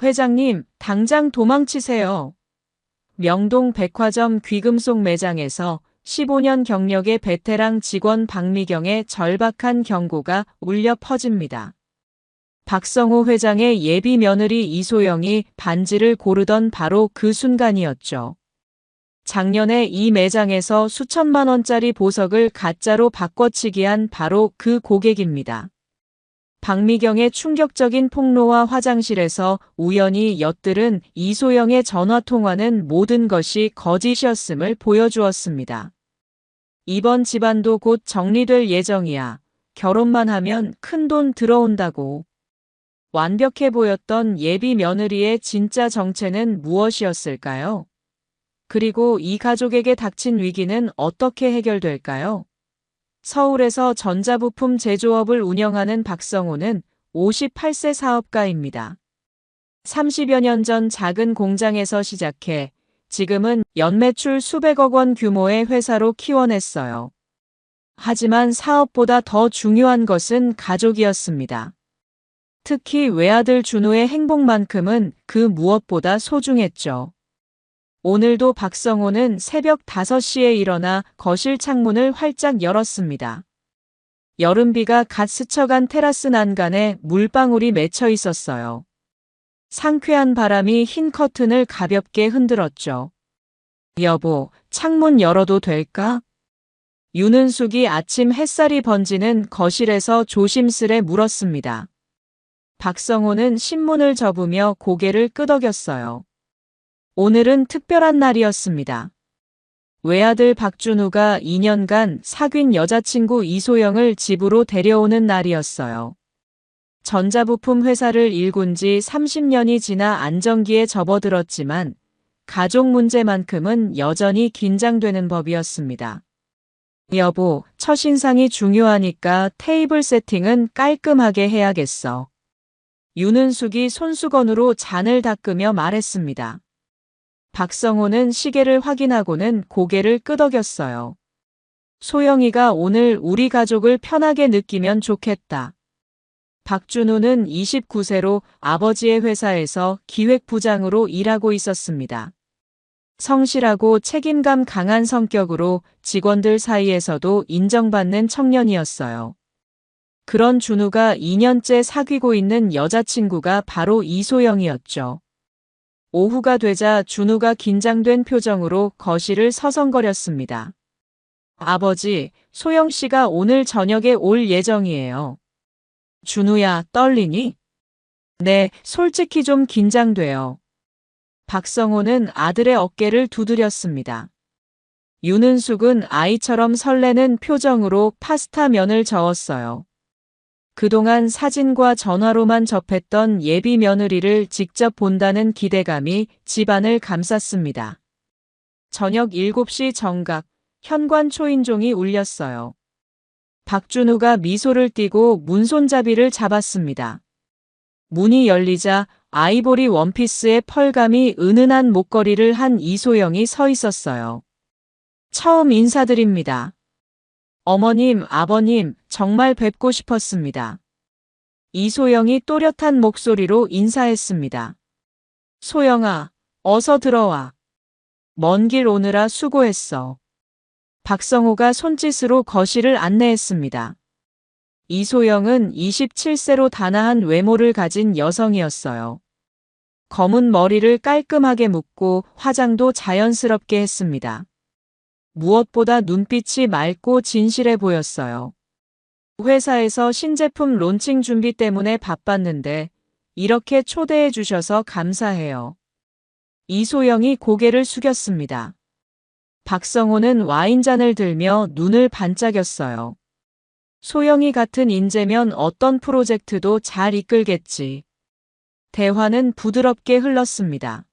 회장님, 당장 도망치세요. 명동 백화점 귀금속 매장에서 15년 경력의 베테랑 직원 박미경의 절박한 경고가 울려 퍼집니다. 박성호 회장의 예비 며느리 이소영이 반지를 고르던 바로 그 순간이었죠. 작년에 이 매장에서 수천만 원짜리 보석을 가짜로 바꿔치기한 바로 그 고객입니다. 박미경의 충격적인 폭로와 화장실에서 우연히 엿들은 이소영의 전화통화는 모든 것이 거짓이었음을 보여주었습니다. 이번 집안도 곧 정리될 예정이야. 결혼만 하면 큰돈 들어온다고. 완벽해 보였던 예비 며느리의 진짜 정체는 무엇이었을까요? 그리고 이 가족에게 닥친 위기는 어떻게 해결될까요? 서울에서 전자부품 제조업을 운영하는 박성호는 58세 사업가입니다. 30여 년 전 작은 공장에서 시작해 지금은 연매출 수백억 원 규모의 회사로 키워냈어요. 하지만 사업보다 더 중요한 것은 가족이었습니다. 특히 외아들 준우의 행복만큼은 그 무엇보다 소중했죠. 오늘도 박성호는 새벽 5시에 일어나 거실 창문을 활짝 열었습니다. 여름비가 갓 스쳐간 테라스 난간에 물방울이 맺혀 있었어요. 상쾌한 바람이 흰 커튼을 가볍게 흔들었죠. 여보, 창문 열어도 될까? 윤은숙이 아침 햇살이 번지는 거실에서 조심스레 물었습니다. 박성호는 신문을 접으며 고개를 끄덕였어요. 오늘은 특별한 날이었습니다. 외아들 박준우가 2년간 사귄 여자친구 이소영을 집으로 데려오는 날이었어요. 전자부품 회사를 일군 지 30년이 지나 안정기에 접어들었지만 가족 문제만큼은 여전히 긴장되는 법이었습니다. 여보, 첫인상이 중요하니까 테이블 세팅은 깔끔하게 해야겠어. 윤은숙이 손수건으로 잔을 닦으며 말했습니다. 박성호는 시계를 확인하고는 고개를 끄덕였어요. 소영이가 오늘 우리 가족을 편하게 느끼면 좋겠다. 박준우는 29세로 아버지의 회사에서 기획부장으로 일하고 있었습니다. 성실하고 책임감 강한 성격으로 직원들 사이에서도 인정받는 청년이었어요. 그런 준우가 2년째 사귀고 있는 여자친구가 바로 이소영이었죠. 오후가 되자 준우가 긴장된 표정으로 거실을 서성거렸습니다. 아버지, 소영 씨가 오늘 저녁에 올 예정이에요. 준우야, 떨리니? 네, 솔직히 좀 긴장돼요. 박성호는 아들의 어깨를 두드렸습니다. 윤은숙은 아이처럼 설레는 표정으로 파스타 면을 저었어요. 그동안 사진과 전화로만 접했던 예비 며느리를 직접 본다는 기대감이 집안을 감쌌습니다. 저녁 7시 정각, 현관 초인종이 울렸어요. 박준우가 미소를 띠고 문손잡이를 잡았습니다. 문이 열리자 아이보리 원피스의 펄감이 은은한 목걸이를 한 이소영이 서 있었어요. 처음 인사드립니다. 어머님, 아버님, 정말 뵙고 싶었습니다. 이소영이 또렷한 목소리로 인사했습니다. 소영아, 어서 들어와. 먼 길 오느라 수고했어. 박성호가 손짓으로 거실을 안내했습니다. 이소영은 27세로 단아한 외모를 가진 여성이었어요. 검은 머리를 깔끔하게 묶고 화장도 자연스럽게 했습니다. 무엇보다 눈빛이 맑고 진실해 보였어요. 회사에서 신제품 론칭 준비 때문에 바빴는데 이렇게 초대해 주셔서 감사해요. 이소영이 고개를 숙였습니다. 박성호는 와인잔을 들며 눈을 반짝였어요. 소영이 같은 인재면 어떤 프로젝트도 잘 이끌겠지. 대화는 부드럽게 흘렀습니다.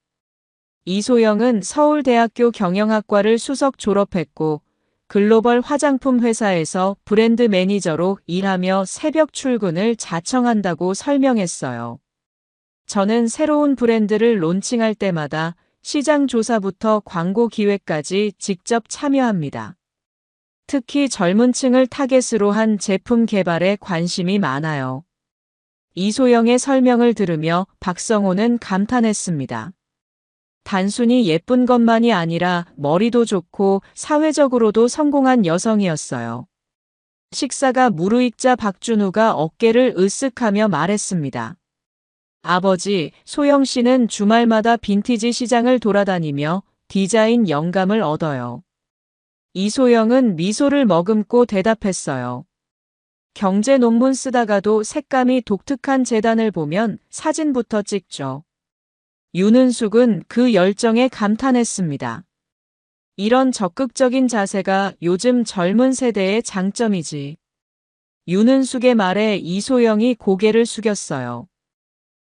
이소영은 서울대학교 경영학과를 수석 졸업했고 글로벌 화장품 회사에서 브랜드 매니저로 일하며 새벽 출근을 자청한다고 설명했어요. 저는 새로운 브랜드를 론칭할 때마다 시장 조사부터 광고 기획까지 직접 참여합니다. 특히 젊은 층을 타겟으로 한 제품 개발에 관심이 많아요. 이소영의 설명을 들으며 박성호는 감탄했습니다. 단순히 예쁜 것만이 아니라 머리도 좋고 사회적으로도 성공한 여성이었어요. 식사가 무르익자 박준우가 어깨를 으쓱하며 말했습니다. 아버지, 소영 씨는 주말마다 빈티지 시장을 돌아다니며 디자인 영감을 얻어요. 이소영은 미소를 머금고 대답했어요. 경제 논문 쓰다가도 색감이 독특한 재단을 보면 사진부터 찍죠. 윤은숙은 그 열정에 감탄했습니다. 이런 적극적인 자세가 요즘 젊은 세대의 장점이지. 윤은숙의 말에 이소영이 고개를 숙였어요.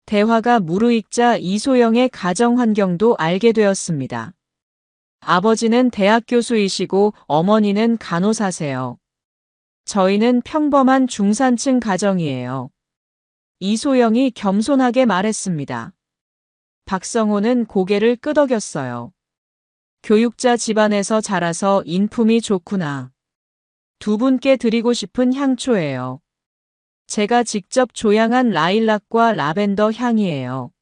대화가 무르익자 이소영의 가정 환경도 알게 되었습니다. 아버지는 대학 교수이시고 어머니는 간호사세요. 저희는 평범한 중산층 가정이에요. 이소영이 겸손하게 말했습니다. 박성호는 고개를 끄덕였어요. 교육자 집안에서 자라서 인품이 좋구나. 두 분께 드리고 싶은 향초예요. 제가 직접 조향한 라일락과 라벤더 향이에요.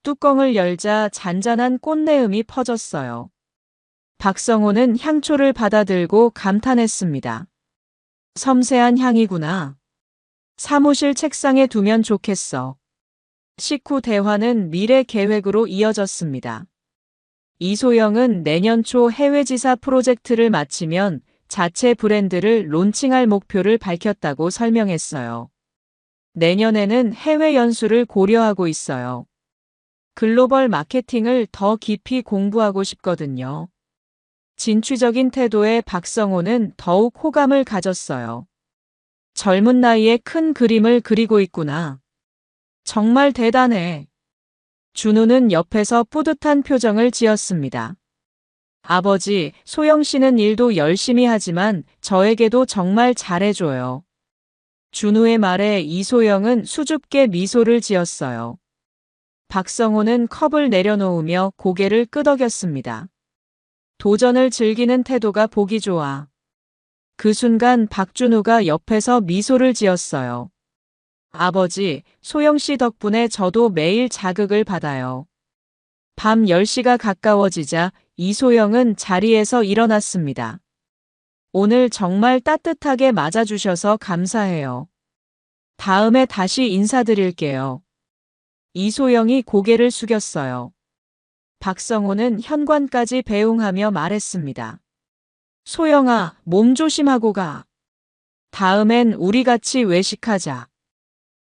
뚜껑을 열자 잔잔한 꽃내음이 퍼졌어요. 박성호는 향초를 받아들고 감탄했습니다. 섬세한 향이구나. 사무실 책상에 두면 좋겠어. 식후 대화는 미래 계획으로 이어졌습니다. 이소영은 내년 초 해외지사 프로젝트를 마치면 자체 브랜드를 론칭할 목표를 밝혔다고 설명했어요. 내년에는 해외 연수를 고려하고 있어요. 글로벌 마케팅을 더 깊이 공부하고 싶거든요. 진취적인 태도에 박성호는 더욱 호감을 가졌어요. 젊은 나이에 큰 그림을 그리고 있구나. 정말 대단해. 준우는 옆에서 뿌듯한 표정을 지었습니다. 아버지, 소영 씨는 일도 열심히 하지만 저에게도 정말 잘해줘요. 준우의 말에 이소영은 수줍게 미소를 지었어요. 박성호는 컵을 내려놓으며 고개를 끄덕였습니다. 도전을 즐기는 태도가 보기 좋아. 그 순간 박준우가 옆에서 미소를 지었어요. 아버지, 소영 씨 덕분에 저도 매일 자극을 받아요. 밤 10시가 가까워지자 이소영은 자리에서 일어났습니다. 오늘 정말 따뜻하게 맞아주셔서 감사해요. 다음에 다시 인사드릴게요. 이소영이 고개를 숙였어요. 박성호는 현관까지 배웅하며 말했습니다. 소영아, 몸 조심하고 가. 다음엔 우리 같이 외식하자.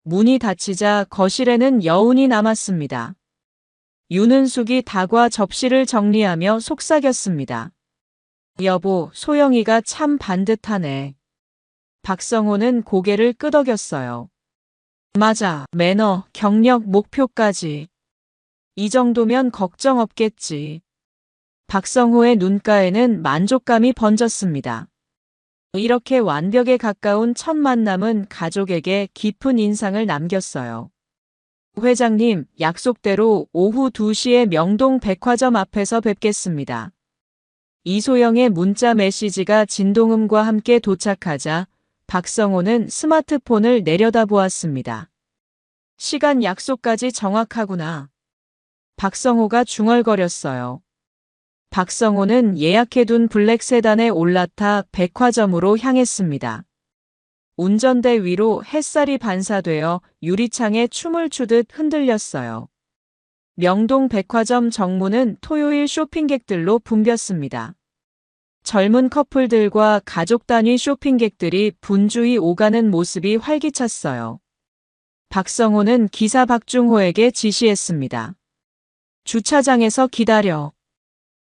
문이 닫히자 거실에는 여운이 남았습니다. 윤은숙이 다과 접시를 정리하며 속삭였습니다. 여보, 소영이가 참 반듯하네. 박성호는 고개를 끄덕였어요. 맞아, 매너, 경력, 목표까지. 이 정도면 걱정 없겠지. 박성호의 눈가에는 만족감이 번졌습니다. 이렇게 완벽에 가까운 첫 만남은 가족에게 깊은 인상을 남겼어요. 회장님, 약속대로 오후 2시에 명동 백화점 앞에서 뵙겠습니다. 이소영의 문자 메시지가 진동음과 함께 도착하자 박성호는 스마트폰을 내려다보았습니다. 시간 약속까지 정확하구나. 박성호가 중얼거렸어요. 박성호는 예약해둔 블랙 세단에 올라타 백화점으로 향했습니다. 운전대 위로 햇살이 반사되어 유리창에 춤을 추듯 흔들렸어요. 명동 백화점 정문은 토요일 쇼핑객들로 붐볐습니다. 젊은 커플들과 가족 단위 쇼핑객들이 분주히 오가는 모습이 활기찼어요. 박성호는 기사 박중호에게 지시했습니다. 주차장에서 기다려.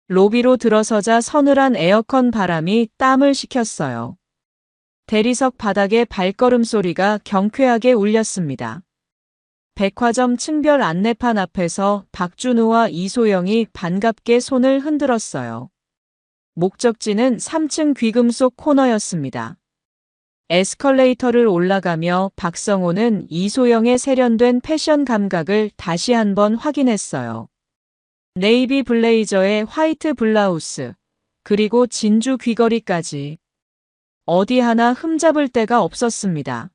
로비로 들어서자 서늘한 에어컨 바람이 땀을 식혔어요. 대리석 바닥에 발걸음 소리가 경쾌하게 울렸습니다. 백화점 층별 안내판 앞에서 박준우와 이소영이 반갑게 손을 흔들었어요. 목적지는 3층 귀금속 코너였습니다. 에스컬레이터를 올라가며 박성호는 이소영의 세련된 패션 감각을 다시 한번 확인했어요. 네이비 블레이저에 화이트 블라우스, 그리고 진주 귀걸이까지. 어디 하나 흠잡을 데가 없었습니다.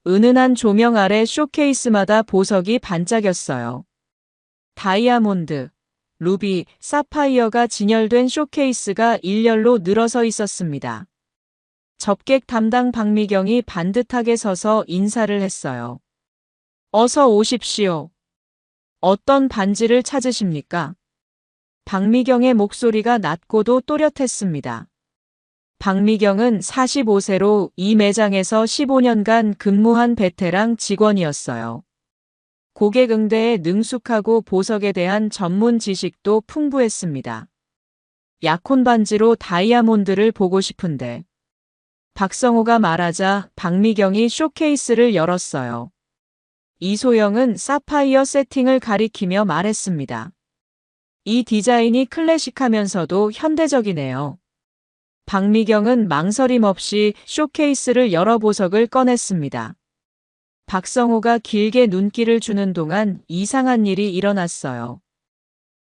은은한 조명 아래 쇼케이스마다 보석이 반짝였어요. 다이아몬드, 루비, 사파이어가 진열된 쇼케이스가 일렬로 늘어서 있었습니다. 접객 담당 박미경이 반듯하게 서서 인사를 했어요. 어서 오십시오. 어떤 반지를 찾으십니까? 박미경의 목소리가 낮고도 또렷했습니다. 박미경은 45세로 이 매장에서 15년간 근무한 베테랑 직원이었어요. 고객 응대에 능숙하고 보석에 대한 전문 지식도 풍부했습니다. 약혼 반지로 다이아몬드를 보고 싶은데. 박성호가 말하자 박미경이 쇼케이스를 열었어요. 이소영은 사파이어 세팅을 가리키며 말했습니다. 이 디자인이 클래식하면서도 현대적이네요. 박미경은 망설임 없이 쇼케이스를 열어 보석을 꺼냈습니다. 박성호가 길게 눈길을 주는 동안 이상한 일이 일어났어요.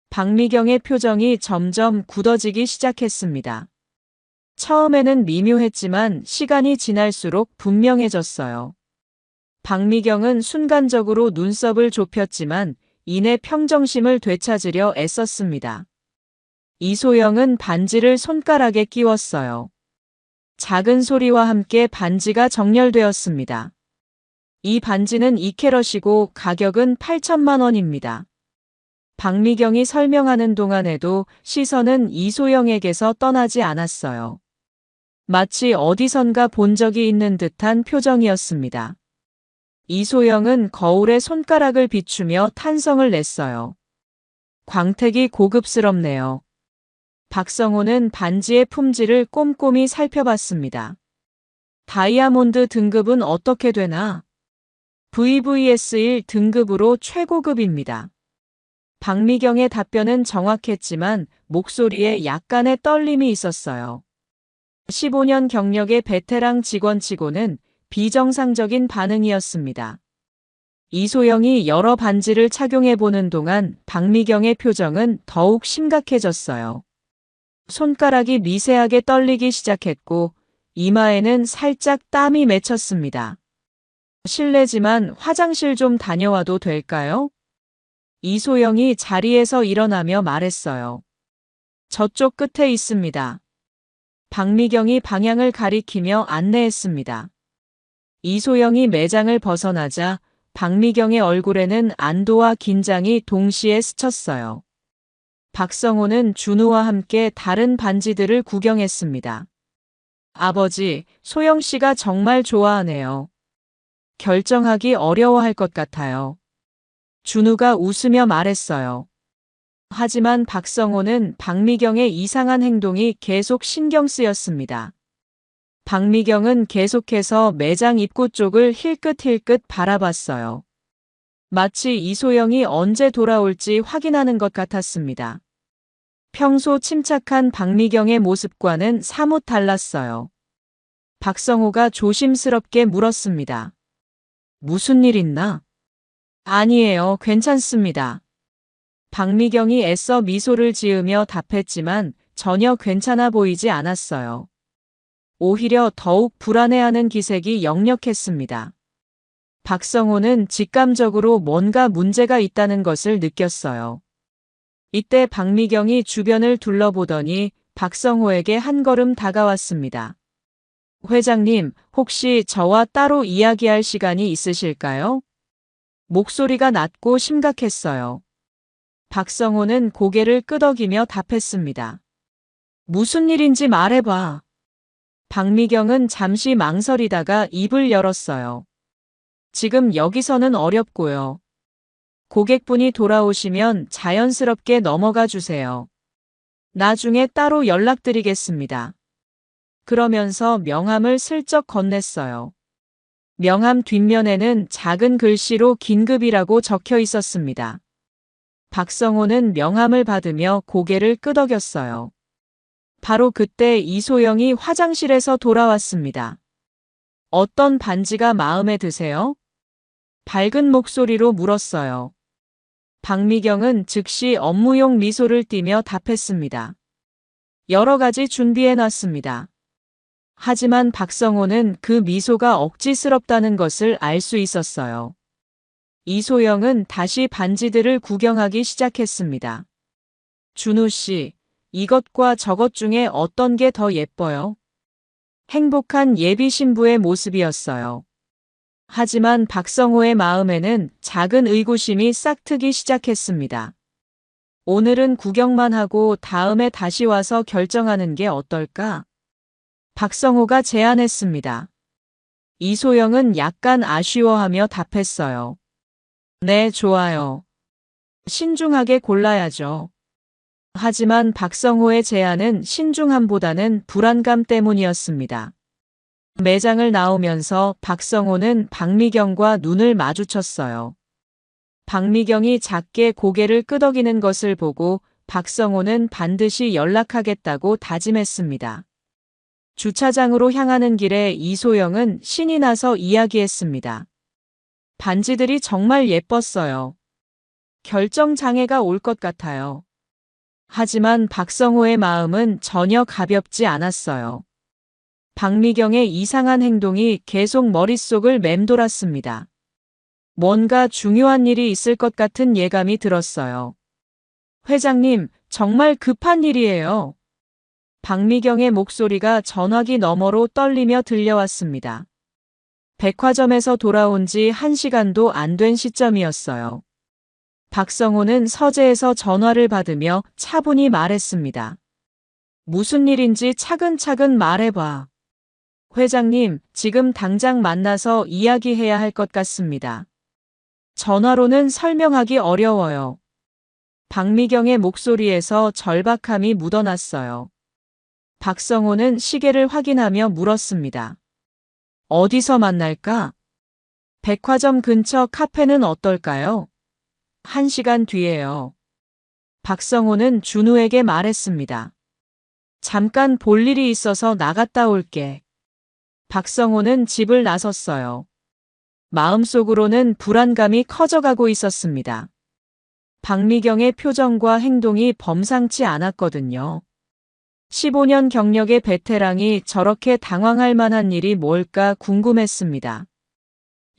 박미경의 표정이 점점 굳어지기 시작했습니다. 처음에는 미묘했지만 시간이 지날수록 분명해졌어요. 박미경은 순간적으로 눈썹을 좁혔지만 이내 평정심을 되찾으려 애썼습니다. 이소영은 반지를 손가락에 끼웠어요. 작은 소리와 함께 반지가 정렬되었습니다. 이 반지는 2캐럿이고 가격은 8천만 원입니다. 박미경이 설명하는 동안에도 시선은 이소영에게서 떠나지 않았어요. 마치 어디선가 본 적이 있는 듯한 표정이었습니다. 이소영은 거울에 손가락을 비추며 탄성을 냈어요. 광택이 고급스럽네요. 박성호는 반지의 품질을 꼼꼼히 살펴봤습니다. 다이아몬드 등급은 어떻게 되나? VVS1 등급으로 최고급입니다. 박미경의 답변은 정확했지만 목소리에 약간의 떨림이 있었어요. 15년 경력의 베테랑 직원치고는 비정상적인 반응이었습니다. 이소영이 여러 반지를 착용해보는 동안 박미경의 표정은 더욱 심각해졌어요. 손가락이 미세하게 떨리기 시작했고 이마에는 살짝 땀이 맺혔습니다. 실례지만 화장실 좀 다녀와도 될까요? 이소영이 자리에서 일어나며 말했어요. 저쪽 끝에 있습니다. 박미경이 방향을 가리키며 안내했습니다. 이소영이 매장을 벗어나자 박미경의 얼굴에는 안도와 긴장이 동시에 스쳤어요. 박성호는 준우와 함께 다른 반지들을 구경했습니다. 아버지, 소영 씨가 정말 좋아하네요. 결정하기 어려워할 것 같아요. 준우가 웃으며 말했어요. 하지만 박성호는 박미경의 이상한 행동이 계속 신경 쓰였습니다. 박미경은 계속해서 매장 입구 쪽을 힐끗힐끗 바라봤어요. 마치 이소영이 언제 돌아올지 확인하는 것 같았습니다. 평소 침착한 박미경의 모습과는 사뭇 달랐어요. 박성호가 조심스럽게 물었습니다. 무슨 일 있나? 아니에요, 괜찮습니다. 박미경이 애써 미소를 지으며 답했지만 전혀 괜찮아 보이지 않았어요. 오히려 더욱 불안해하는 기색이 역력했습니다. 박성호는 직감적으로 뭔가 문제가 있다는 것을 느꼈어요. 이때 박미경이 주변을 둘러보더니 박성호에게 한 걸음 다가왔습니다. 회장님, 혹시 저와 따로 이야기할 시간이 있으실까요? 목소리가 낮고 심각했어요. 박성호는 고개를 끄덕이며 답했습니다. 무슨 일인지 말해봐. 박미경은 잠시 망설이다가 입을 열었어요. 지금 여기서는 어렵고요. 고객분이 돌아오시면 자연스럽게 넘어가 주세요. 나중에 따로 연락드리겠습니다. 그러면서 명함을 슬쩍 건넸어요. 명함 뒷면에는 작은 글씨로 긴급이라고 적혀 있었습니다. 박성호는 명함을 받으며 고개를 끄덕였어요. 바로 그때 이소영이 화장실에서 돌아왔습니다. 어떤 반지가 마음에 드세요? 밝은 목소리로 물었어요. 박미경은 즉시 업무용 미소를 띠며 답했습니다. 여러 가지 준비해놨습니다. 하지만 박성호는 그 미소가 억지스럽다는 것을 알 수 있었어요. 이소영은 다시 반지들을 구경하기 시작했습니다. 준우 씨, 이것과 저것 중에 어떤 게 더 예뻐요? 행복한 예비 신부의 모습이었어요. 하지만 박성호의 마음에는 작은 의구심이 싹트기 시작했습니다. 오늘은 구경만 하고 다음에 다시 와서 결정하는 게 어떨까? 박성호가 제안했습니다. 이소영은 약간 아쉬워하며 답했어요. 네, 좋아요. 신중하게 골라야죠. 하지만 박성호의 제안은 신중함보다는 불안감 때문이었습니다. 매장을 나오면서 박성호는 박미경과 눈을 마주쳤어요. 박미경이 작게 고개를 끄덕이는 것을 보고 박성호는 반드시 연락하겠다고 다짐했습니다. 주차장으로 향하는 길에 이소영은 신이 나서 이야기했습니다. 반지들이 정말 예뻤어요. 결정장애가 올 것 같아요. 하지만 박성호의 마음은 전혀 가볍지 않았어요. 박미경의 이상한 행동이 계속 머릿속을 맴돌았습니다. 뭔가 중요한 일이 있을 것 같은 예감이 들었어요. 회장님, 정말 급한 일이에요. 박미경의 목소리가 전화기 너머로 떨리며 들려왔습니다. 백화점에서 돌아온 지 1시간도 안 된 시점이었어요. 박성호는 서재에서 전화를 받으며 차분히 말했습니다. 무슨 일인지 차근차근 말해봐. 회장님, 지금 당장 만나서 이야기해야 할 것 같습니다. 전화로는 설명하기 어려워요. 박미경의 목소리에서 절박함이 묻어났어요. 박성호는 시계를 확인하며 물었습니다. 어디서 만날까? 백화점 근처 카페는 어떨까요? 1시간 뒤에요. 박성호는 준우에게 말했습니다. 잠깐 볼 일이 있어서 나갔다 올게. 박성호는 집을 나섰어요. 마음속으로는 불안감이 커져가고 있었습니다. 박미경의 표정과 행동이 범상치 않았거든요. 15년 경력의 베테랑이 저렇게 당황할 만한 일이 뭘까 궁금했습니다.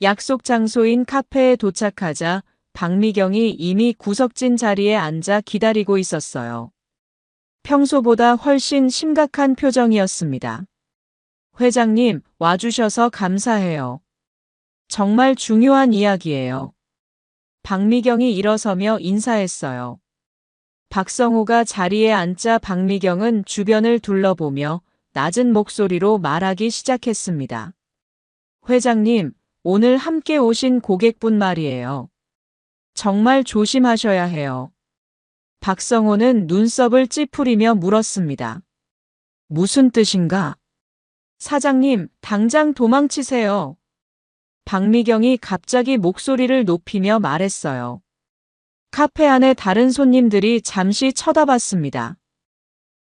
약속 장소인 카페에 도착하자 박미경이 이미 구석진 자리에 앉아 기다리고 있었어요. 평소보다 훨씬 심각한 표정이었습니다. 회장님, 와주셔서 감사해요. 정말 중요한 이야기예요. 박미경이 일어서며 인사했어요. 박성호가 자리에 앉자 박미경은 주변을 둘러보며 낮은 목소리로 말하기 시작했습니다. 회장님, 오늘 함께 오신 고객분 말이에요. 정말 조심하셔야 해요. 박성호는 눈썹을 찌푸리며 물었습니다. 무슨 뜻인가? 사장님, 당장 도망치세요. 박미경이 갑자기 목소리를 높이며 말했어요. 카페 안에 다른 손님들이 잠시 쳐다봤습니다.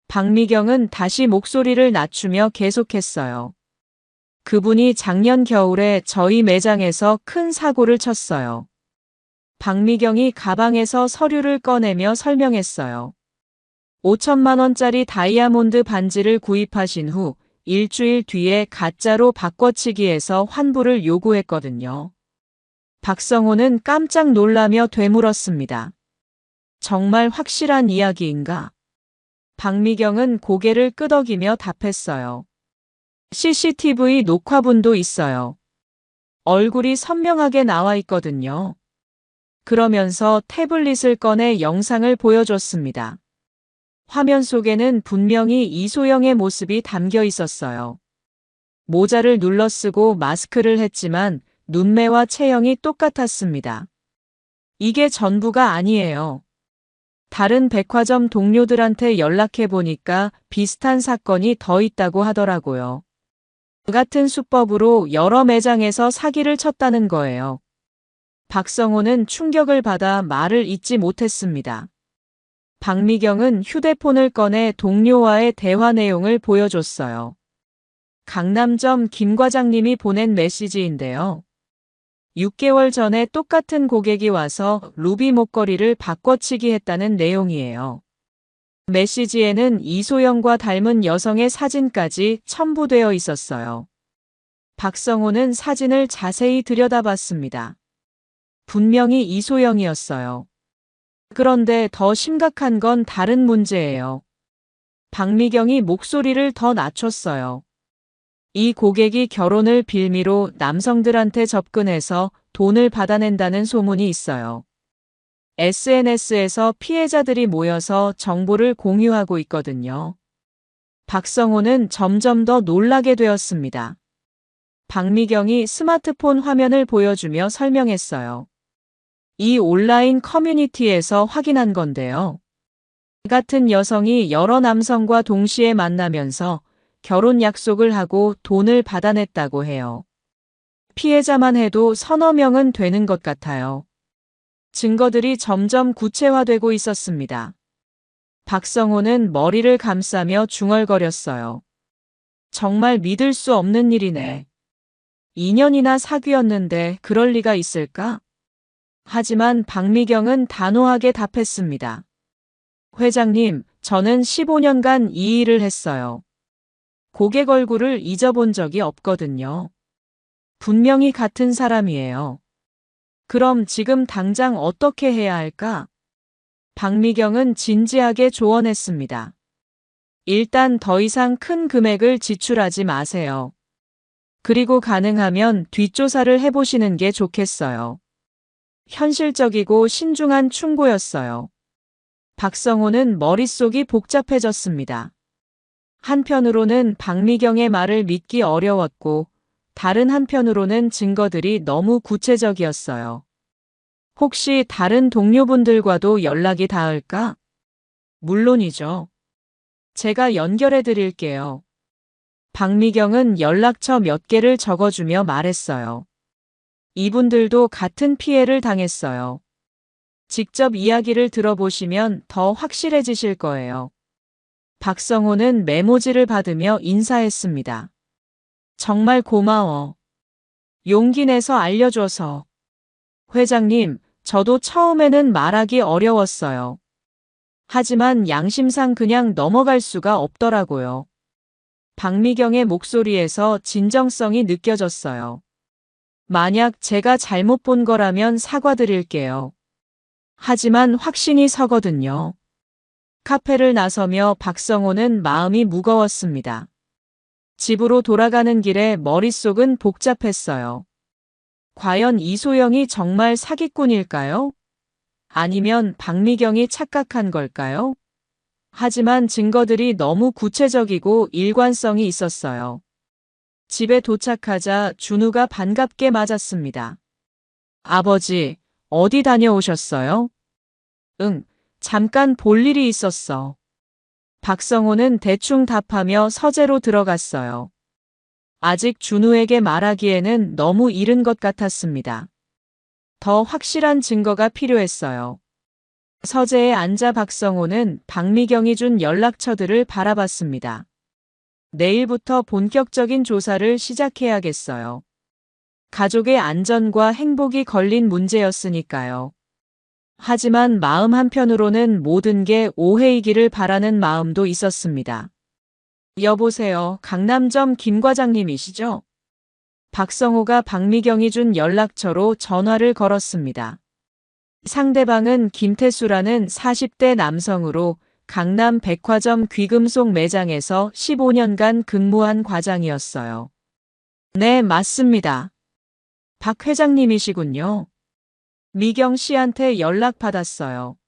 박미경은 다시 목소리를 낮추며 계속했어요. 그분이 작년 겨울에 저희 매장에서 큰 사고를 쳤어요. 박미경이 가방에서 서류를 꺼내며 설명했어요. 5천만 원짜리 다이아몬드 반지를 구입하신 후 일주일 뒤에 가짜로 바꿔치기해서 환불을 요구했거든요. 박성호는 깜짝 놀라며 되물었습니다. 정말 확실한 이야기인가? 박미경은 고개를 끄덕이며 답했어요. CCTV 녹화분도 있어요. 얼굴이 선명하게 나와 있거든요. 그러면서 태블릿을 꺼내 영상을 보여줬습니다. 화면 속에는 분명히 이소영의 모습이 담겨 있었어요. 모자를 눌러쓰고 마스크를 했지만 눈매와 체형이 똑같았습니다. 이게 전부가 아니에요. 다른 백화점 동료들한테 연락해보니까 비슷한 사건이 더 있다고 하더라고요. 그 같은 수법으로 여러 매장에서 사기를 쳤다는 거예요. 박성호는 충격을 받아 말을 잇지 못했습니다. 박미경은 휴대폰을 꺼내 동료와의 대화 내용을 보여줬어요. 강남점 김 과장님이 보낸 메시지인데요. 6개월 전에 똑같은 고객이 와서 루비 목걸이를 바꿔치기 했다는 내용이에요. 메시지에는 이소영과 닮은 여성의 사진까지 첨부되어 있었어요. 박성호는 사진을 자세히 들여다봤습니다. 분명히 이소영이었어요. 그런데 더 심각한 건 다른 문제예요. 박미경이 목소리를 더 낮췄어요. 이 고객이 결혼을 빌미로 남성들한테 접근해서 돈을 받아낸다는 소문이 있어요. SNS에서 피해자들이 모여서 정보를 공유하고 있거든요. 박성호는 점점 더 놀라게 되었습니다. 박미경이 스마트폰 화면을 보여주며 설명했어요. 이 온라인 커뮤니티에서 확인한 건데요. 같은 여성이 여러 남성과 동시에 만나면서 결혼 약속을 하고 돈을 받아냈다고 해요. 피해자만 해도 서너 명은 되는 것 같아요. 증거들이 점점 구체화되고 있었습니다. 박성호는 머리를 감싸며 중얼거렸어요. 정말 믿을 수 없는 일이네. 2년이나 사귀었는데 그럴 리가 있을까? 하지만 박미경은 단호하게 답했습니다. 회장님, 저는 15년간 이 일을 했어요. 고객 얼굴을 잊어본 적이 없거든요. 분명히 같은 사람이에요. 그럼 지금 당장 어떻게 해야 할까? 박미경은 진지하게 조언했습니다. 일단 더 이상 큰 금액을 지출하지 마세요. 그리고 가능하면 뒷조사를 해보시는 게 좋겠어요. 현실적이고 신중한 충고였어요. 박성호는 머릿속이 복잡해졌습니다. 한편으로는 박미경의 말을 믿기 어려웠고, 다른 한편으로는 증거들이 너무 구체적이었어요. 혹시 다른 동료분들과도 연락이 닿을까? 물론이죠. 제가 연결해 드릴게요. 박미경은 연락처 몇 개를 적어주며 말했어요. 이분들도 같은 피해를 당했어요. 직접 이야기를 들어보시면 더 확실해지실 거예요. 박성호는 메모지를 받으며 인사했습니다. 정말 고마워. 용기 내서 알려줘서. 회장님, 저도 처음에는 말하기 어려웠어요. 하지만 양심상 그냥 넘어갈 수가 없더라고요. 박미경의 목소리에서 진정성이 느껴졌어요. 만약 제가 잘못 본 거라면 사과드릴게요. 하지만 확신이 서거든요. 카페를 나서며 박성호는 마음이 무거웠습니다. 집으로 돌아가는 길에 머릿속은 복잡했어요. 과연 이소영이 정말 사기꾼일까요? 아니면 박미경이 착각한 걸까요? 하지만 증거들이 너무 구체적이고 일관성이 있었어요. 집에 도착하자 준우가 반갑게 맞았습니다. 아버지, 어디 다녀오셨어요? 응, 잠깐 볼 일이 있었어. 박성호는 대충 답하며 서재로 들어갔어요. 아직 준우에게 말하기에는 너무 이른 것 같았습니다. 더 확실한 증거가 필요했어요. 서재에 앉아 박성호는 박미경이 준 연락처들을 바라봤습니다. 내일부터 본격적인 조사를 시작해야겠어요. 가족의 안전과 행복이 걸린 문제였으니까요. 하지만 마음 한편으로는 모든 게 오해이기를 바라는 마음도 있었습니다. 여보세요, 강남점 김 과장님이시죠? 박성호가 박미경이 준 연락처로 전화를 걸었습니다. 상대방은 김태수라는 40대 남성으로 강남 백화점 귀금속 매장에서 15년간 근무한 과장이었어요. 네, 맞습니다. 박 회장님이시군요. 미경 씨한테 연락받았어요.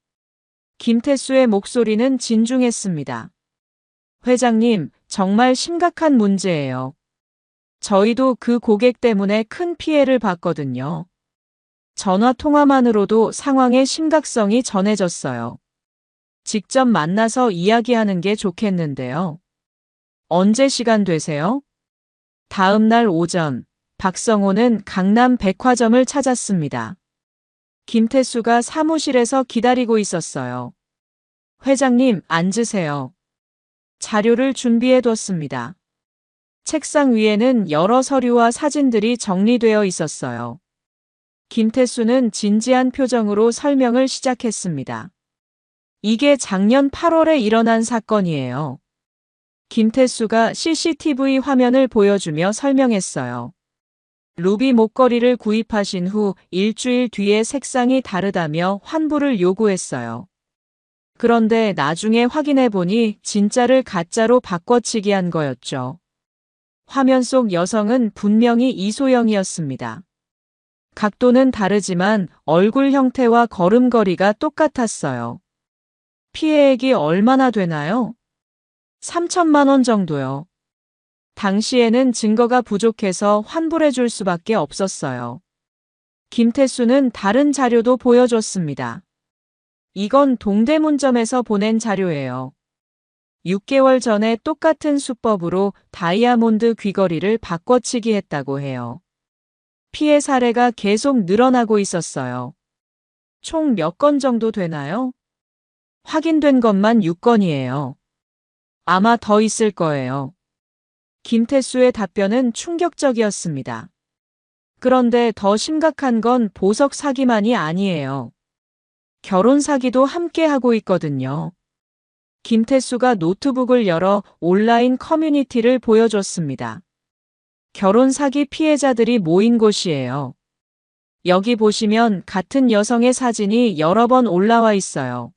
김태수의 목소리는 진중했습니다. 회장님, 정말 심각한 문제예요. 저희도 그 고객 때문에 큰 피해를 봤거든요. 전화 통화만으로도 상황의 심각성이 전해졌어요. 직접 만나서 이야기하는 게 좋겠는데요. 언제 시간 되세요? 다음 날 오전, 박성호는 강남 백화점을 찾았습니다. 김태수가 사무실에서 기다리고 있었어요. 회장님, 앉으세요. 자료를 준비해뒀습니다. 책상 위에는 여러 서류와 사진들이 정리되어 있었어요. 김태수는 진지한 표정으로 설명을 시작했습니다. 이게 작년 8월에 일어난 사건이에요. 김태수가 CCTV 화면을 보여주며 설명했어요. 루비 목걸이를 구입하신 후 일주일 뒤에 색상이 다르다며 환불을 요구했어요. 그런데 나중에 확인해보니 진짜를 가짜로 바꿔치기 한 거였죠. 화면 속 여성은 분명히 이소영이었습니다. 각도는 다르지만 얼굴 형태와 걸음걸이가 똑같았어요. 피해액이 얼마나 되나요? 3천만 원 정도요. 당시에는 증거가 부족해서 환불해 줄 수밖에 없었어요. 김태수는 다른 자료도 보여줬습니다. 이건 동대문점에서 보낸 자료예요. 6개월 전에 똑같은 수법으로 다이아몬드 귀걸이를 바꿔치기 했다고 해요. 피해 사례가 계속 늘어나고 있었어요. 총 몇 건 정도 되나요? 확인된 것만 6건이에요. 아마 더 있을 거예요. 김태수의 답변은 충격적이었습니다. 그런데 더 심각한 건 보석 사기만이 아니에요. 결혼 사기도 함께 하고 있거든요. 김태수가 노트북을 열어 온라인 커뮤니티를 보여줬습니다. 결혼 사기 피해자들이 모인 곳이에요. 여기 보시면 같은 여성의 사진이 여러 번 올라와 있어요.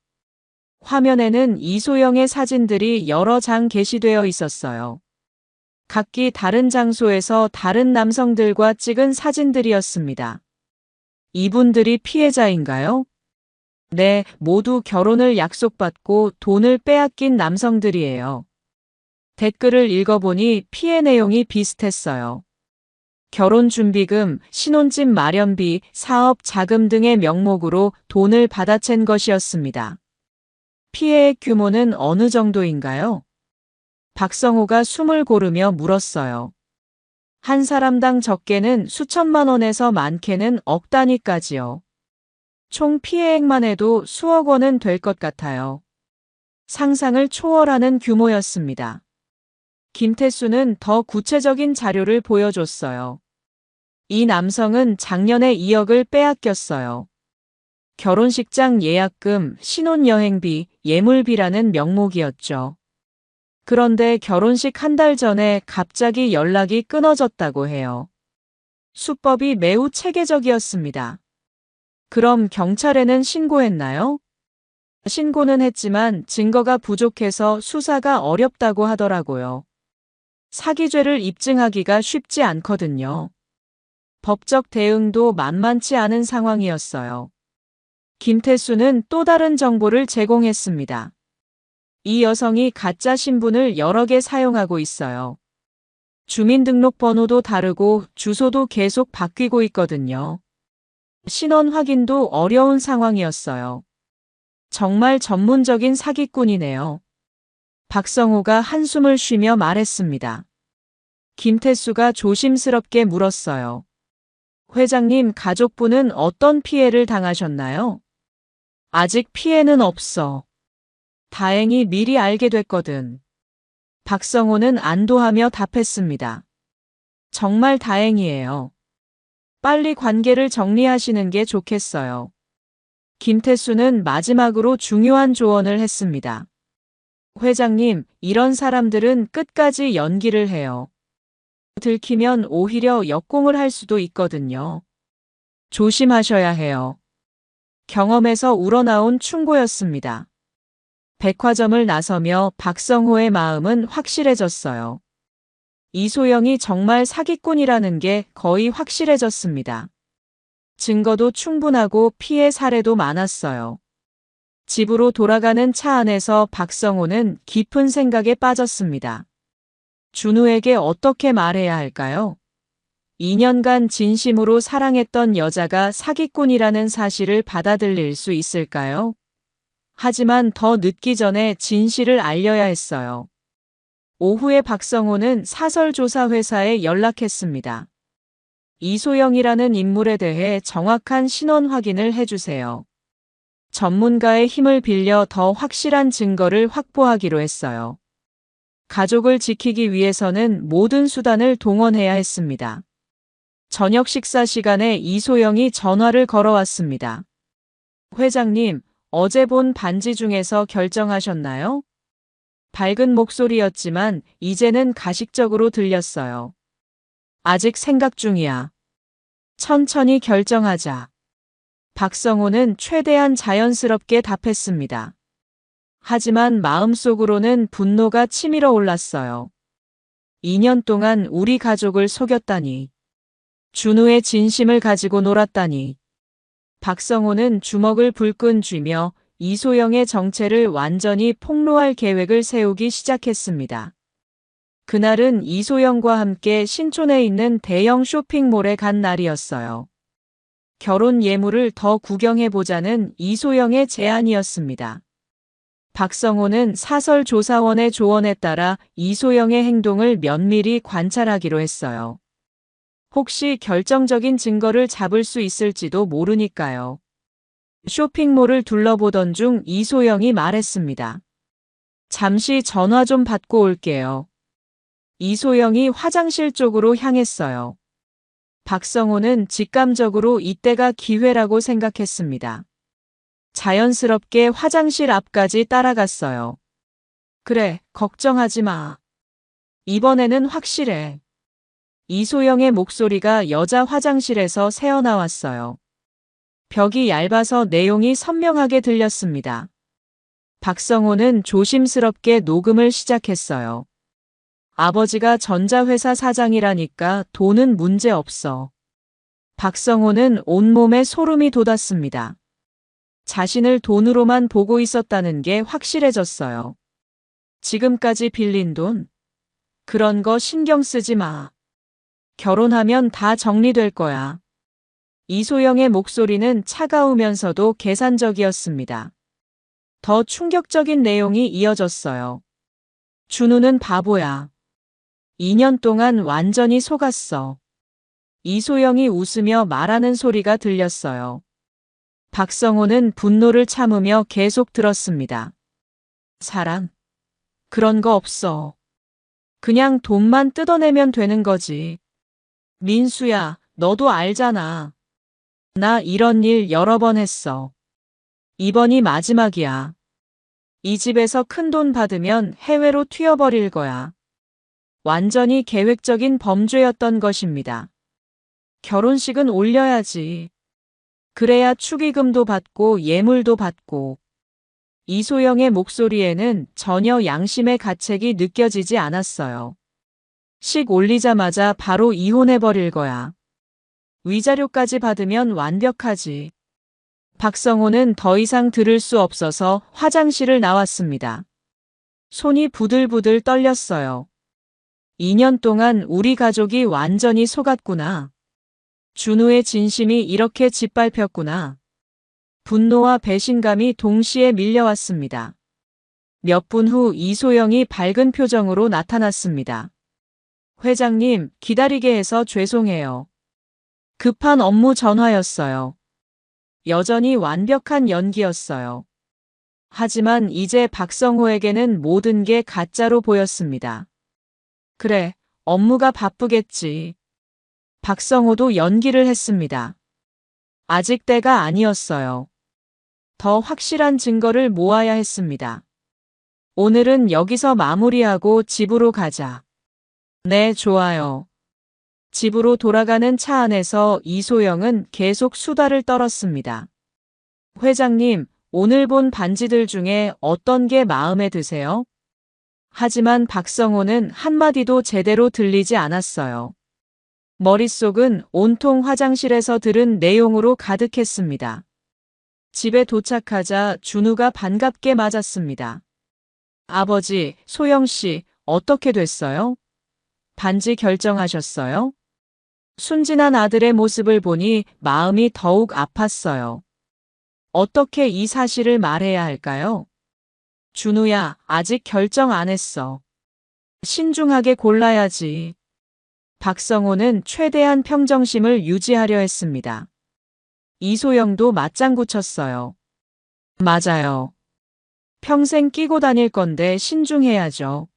화면에는 이소영의 사진들이 여러 장 게시되어 있었어요. 각기 다른 장소에서 다른 남성들과 찍은 사진들이었습니다. 이분들이 피해자인가요? 네, 모두 결혼을 약속받고 돈을 빼앗긴 남성들이에요. 댓글을 읽어보니 피해 내용이 비슷했어요. 결혼준비금, 신혼집 마련비, 사업 자금 등의 명목으로 돈을 받아챈 것이었습니다. 피해의 규모는 어느 정도인가요? 박성호가 숨을 고르며 물었어요. 한 사람당 적게는 수천만 원에서 많게는 억 단위까지요. 총 피해액만 해도 수억 원은 될 것 같아요. 상상을 초월하는 규모였습니다. 김태수는 더 구체적인 자료를 보여줬어요. 이 남성은 작년에 2억을 빼앗겼어요. 결혼식장 예약금, 신혼여행비, 예물비라는 명목이었죠. 그런데 결혼식 한 달 전에 갑자기 연락이 끊어졌다고 해요. 수법이 매우 체계적이었습니다. 그럼 경찰에는 신고했나요? 신고는 했지만 증거가 부족해서 수사가 어렵다고 하더라고요. 사기죄를 입증하기가 쉽지 않거든요. 법적 대응도 만만치 않은 상황이었어요. 김태수는 또 다른 정보를 제공했습니다. 이 여성이 가짜 신분을 여러 개 사용하고 있어요. 주민등록번호도 다르고 주소도 계속 바뀌고 있거든요. 신원 확인도 어려운 상황이었어요. 정말 전문적인 사기꾼이네요. 박성호가 한숨을 쉬며 말했습니다. 김태수가 조심스럽게 물었어요. 회장님, 가족분은 어떤 피해를 당하셨나요? 아직 피해는 없어. 다행히 미리 알게 됐거든. 박성호는 안도하며 답했습니다. 정말 다행이에요. 빨리 관계를 정리하시는 게 좋겠어요. 김태수는 마지막으로 중요한 조언을 했습니다. 회장님, 이런 사람들은 끝까지 연기를 해요. 들키면 오히려 역공을 할 수도 있거든요. 조심하셔야 해요. 경험에서 우러나온 충고였습니다. 백화점을 나서며 박성호의 마음은 확실해졌어요. 이소영이 정말 사기꾼이라는 게 거의 확실해졌습니다. 증거도 충분하고 피해 사례도 많았어요. 집으로 돌아가는 차 안에서 박성호는 깊은 생각에 빠졌습니다. 준우에게 어떻게 말해야 할까요? 2년간 진심으로 사랑했던 여자가 사기꾼이라는 사실을 받아들일 수 있을까요? 하지만 더 늦기 전에 진실을 알려야 했어요. 오후에 박성호는 사설조사 회사에 연락했습니다. 이소영이라는 인물에 대해 정확한 신원 확인을 해주세요. 전문가의 힘을 빌려 더 확실한 증거를 확보하기로 했어요. 가족을 지키기 위해서는 모든 수단을 동원해야 했습니다. 저녁 식사 시간에 이소영이 전화를 걸어왔습니다. 회장님, 어제 본 반지 중에서 결정하셨나요? 밝은 목소리였지만 이제는 가식적으로 들렸어요. 아직 생각 중이야. 천천히 결정하자. 박성호는 최대한 자연스럽게 답했습니다. 하지만 마음속으로는 분노가 치밀어 올랐어요. 2년 동안 우리 가족을 속였다니. 준우의 진심을 가지고 놀았다니. 박성호는 주먹을 불끈 쥐며 이소영의 정체를 완전히 폭로할 계획을 세우기 시작했습니다. 그날은 이소영과 함께 신촌에 있는 대형 쇼핑몰에 간 날이었어요. 결혼 예물을 더 구경해보자는 이소영의 제안이었습니다. 박성호는 사설조사원의 조언에 따라 이소영의 행동을 면밀히 관찰하기로 했어요. 혹시 결정적인 증거를 잡을 수 있을지도 모르니까요. 쇼핑몰을 둘러보던 중 이소영이 말했습니다. 잠시 전화 좀 받고 올게요. 이소영이 화장실 쪽으로 향했어요. 박성호는 직감적으로 이때가 기회라고 생각했습니다. 자연스럽게 화장실 앞까지 따라갔어요. 그래, 걱정하지 마. 이번에는 확실해. 이소영의 목소리가 여자 화장실에서 새어나왔어요. 벽이 얇아서 내용이 선명하게 들렸습니다. 박성호는 조심스럽게 녹음을 시작했어요. 아버지가 전자회사 사장이라니까 돈은 문제 없어. 박성호는 온몸에 소름이 돋았습니다. 자신을 돈으로만 보고 있었다는 게 확실해졌어요. 지금까지 빌린 돈? 그런 거 신경 쓰지 마. 결혼하면 다 정리될 거야. 이소영의 목소리는 차가우면서도 계산적이었습니다. 더 충격적인 내용이 이어졌어요. 준우는 바보야. 2년 동안 완전히 속았어. 이소영이 웃으며 말하는 소리가 들렸어요. 박성호는 분노를 참으며 계속 들었습니다. 사랑? 그런 거 없어. 그냥 돈만 뜯어내면 되는 거지. 민수야, 너도 알잖아. 나 이런 일 여러 번 했어. 이번이 마지막이야. 이 집에서 큰돈 받으면 해외로 튀어버릴 거야. 완전히 계획적인 범죄였던 것입니다. 결혼식은 올려야지. 그래야 축의금도 받고 예물도 받고. 이소영의 목소리에는 전혀 양심의 가책이 느껴지지 않았어요. 식 올리자마자 바로 이혼해버릴 거야. 위자료까지 받으면 완벽하지. 박성호는 더 이상 들을 수 없어서 화장실을 나왔습니다. 손이 부들부들 떨렸어요. 2년 동안 우리 가족이 완전히 속았구나. 준우의 진심이 이렇게 짓밟혔구나. 분노와 배신감이 동시에 밀려왔습니다. 몇 분 후 이소영이 밝은 표정으로 나타났습니다. 회장님, 기다리게 해서 죄송해요. 급한 업무 전화였어요. 여전히 완벽한 연기였어요. 하지만 이제 박성호에게는 모든 게 가짜로 보였습니다. 그래, 업무가 바쁘겠지. 박성호도 연기를 했습니다. 아직 때가 아니었어요. 더 확실한 증거를 모아야 했습니다. 오늘은 여기서 마무리하고 집으로 가자. 네, 좋아요. 집으로 돌아가는 차 안에서 이소영은 계속 수다를 떨었습니다. 회장님, 오늘 본 반지들 중에 어떤 게 마음에 드세요? 하지만 박성호는 한마디도 제대로 들리지 않았어요. 머릿속은 온통 화장실에서 들은 내용으로 가득했습니다. 집에 도착하자 준우가 반갑게 맞았습니다. 아버지, 소영씨, 어떻게 됐어요? 반지 결정하셨어요? 순진한 아들의 모습을 보니 마음이 더욱 아팠어요. 어떻게 이 사실을 말해야 할까요? 준우야, 아직 결정 안 했어. 신중하게 골라야지. 박성호는 최대한 평정심을 유지하려 했습니다. 이소영도 맞장구 쳤어요. 맞아요. 평생 끼고 다닐 건데 신중해야죠.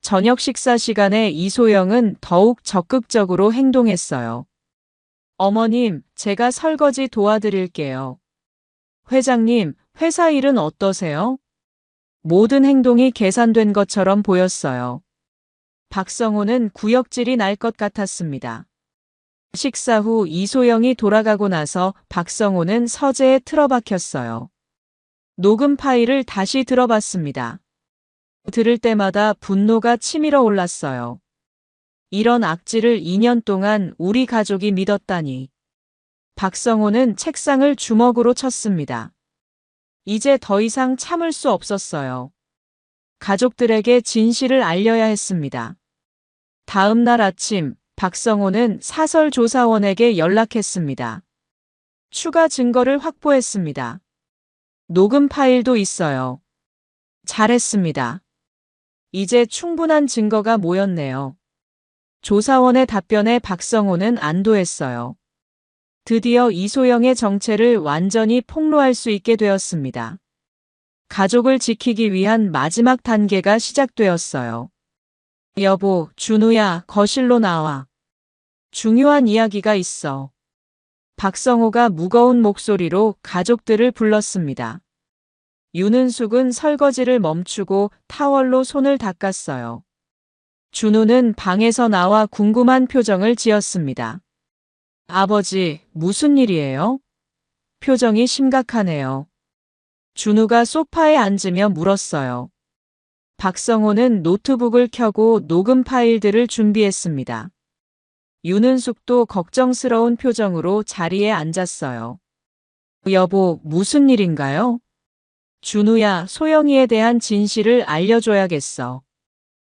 저녁 식사 시간에 이소영은 더욱 적극적으로 행동했어요. 어머님, 제가 설거지 도와드릴게요. 회장님, 회사 일은 어떠세요? 모든 행동이 계산된 것처럼 보였어요. 박성호는 구역질이 날 것 같았습니다. 식사 후 이소영이 돌아가고 나서 박성호는 서재에 틀어박혔어요. 녹음 파일을 다시 들어봤습니다. 들을 때마다 분노가 치밀어 올랐어요. 이런 악질을 2년 동안 우리 가족이 믿었다니. 박성호는 책상을 주먹으로 쳤습니다. 이제 더 이상 참을 수 없었어요. 가족들에게 진실을 알려야 했습니다. 다음 날 아침, 박성호는 사설조사원에게 연락했습니다. 추가 증거를 확보했습니다. 녹음 파일도 있어요. 잘했습니다. 이제 충분한 증거가 모였네요. 조사원의 답변에 박성호는 안도했어요. 드디어 이소영의 정체를 완전히 폭로할 수 있게 되었습니다. 가족을 지키기 위한 마지막 단계가 시작되었어요. 여보, 준우야, 거실로 나와. 중요한 이야기가 있어. 박성호가 무거운 목소리로 가족들을 불렀습니다. 윤은숙은 설거지를 멈추고 타월로 손을 닦았어요. 준우는 방에서 나와 궁금한 표정을 지었습니다. 아버지, 무슨 일이에요? 표정이 심각하네요. 준우가 소파에 앉으며 물었어요. 박성호는 노트북을 켜고 녹음 파일들을 준비했습니다. 윤은숙도 걱정스러운 표정으로 자리에 앉았어요. 여보, 무슨 일인가요? 준우야, 소영이에 대한 진실을 알려줘야겠어.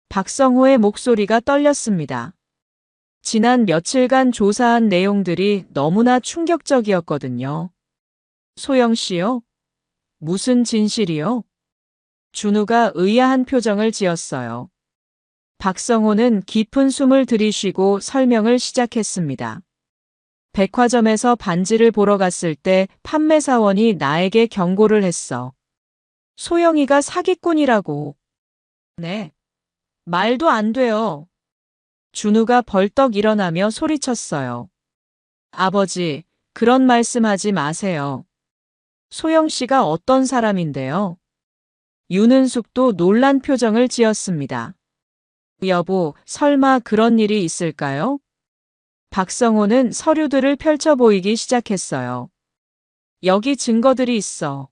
박성호의 목소리가 떨렸습니다. 지난 며칠간 조사한 내용들이 너무나 충격적이었거든요. 소영 씨요? 무슨 진실이요? 준우가 의아한 표정을 지었어요. 박성호는 깊은 숨을 들이쉬고 설명을 시작했습니다. 백화점에서 반지를 보러 갔을 때 판매사원이 나에게 경고를 했어. 소영이가 사기꾼이라고. 네. 말도 안 돼요. 준우가 벌떡 일어나며 소리쳤어요. 아버지, 그런 말씀하지 마세요. 소영 씨가 어떤 사람인데요? 윤은숙도 놀란 표정을 지었습니다. 여보, 설마 그런 일이 있을까요? 박성호는 서류들을 펼쳐 보이기 시작했어요. 여기 증거들이 있어.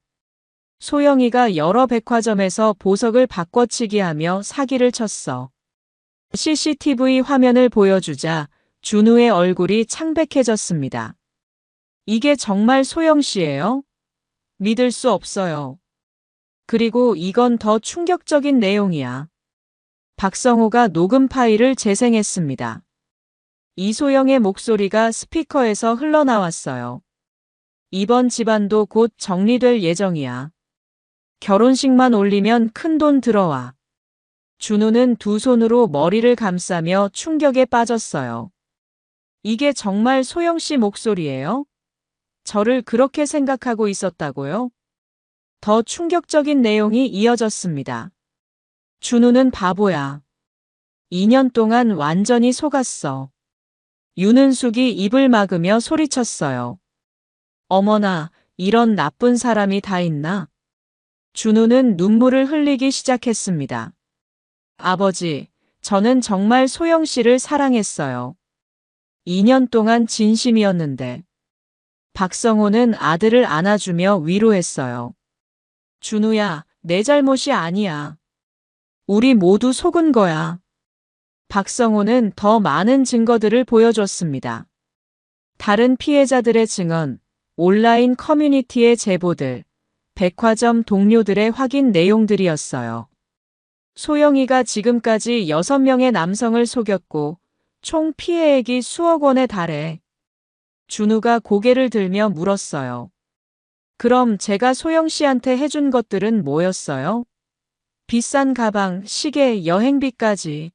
소영이가 여러 백화점에서 보석을 바꿔치기 하며 사기를 쳤어. CCTV 화면을 보여주자 준우의 얼굴이 창백해졌습니다. 이게 정말 소영 씨예요? 믿을 수 없어요. 그리고 이건 더 충격적인 내용이야. 박성호가 녹음 파일을 재생했습니다. 이소영의 목소리가 스피커에서 흘러나왔어요. 이번 집안도 곧 정리될 예정이야. 결혼식만 올리면 큰돈 들어와. 준우는 두 손으로 머리를 감싸며 충격에 빠졌어요. 이게 정말 소영 씨 목소리예요? 저를 그렇게 생각하고 있었다고요? 더 충격적인 내용이 이어졌습니다. 준우는 바보야. 2년 동안 완전히 속았어. 윤은숙이 입을 막으며 소리쳤어요. 어머나, 이런 나쁜 사람이 다 있나? 준우는 눈물을 흘리기 시작했습니다. 아버지, 저는 정말 소영 씨를 사랑했어요. 2년 동안 진심이었는데. 박성호는 아들을 안아주며 위로했어요. 준우야, 내 잘못이 아니야. 우리 모두 속은 거야. 박성호는 더 많은 증거들을 보여줬습니다. 다른 피해자들의 증언, 온라인 커뮤니티의 제보들, 백화점 동료들의 확인 내용들이었어요. 소영이가 지금까지 6명의 남성을 속였고 총 피해액이 수억 원에 달해. 준우가 고개를 들며 물었어요. 그럼 제가 소영 씨한테 해준 것들은 뭐였어요? 비싼 가방, 시계, 여행비까지.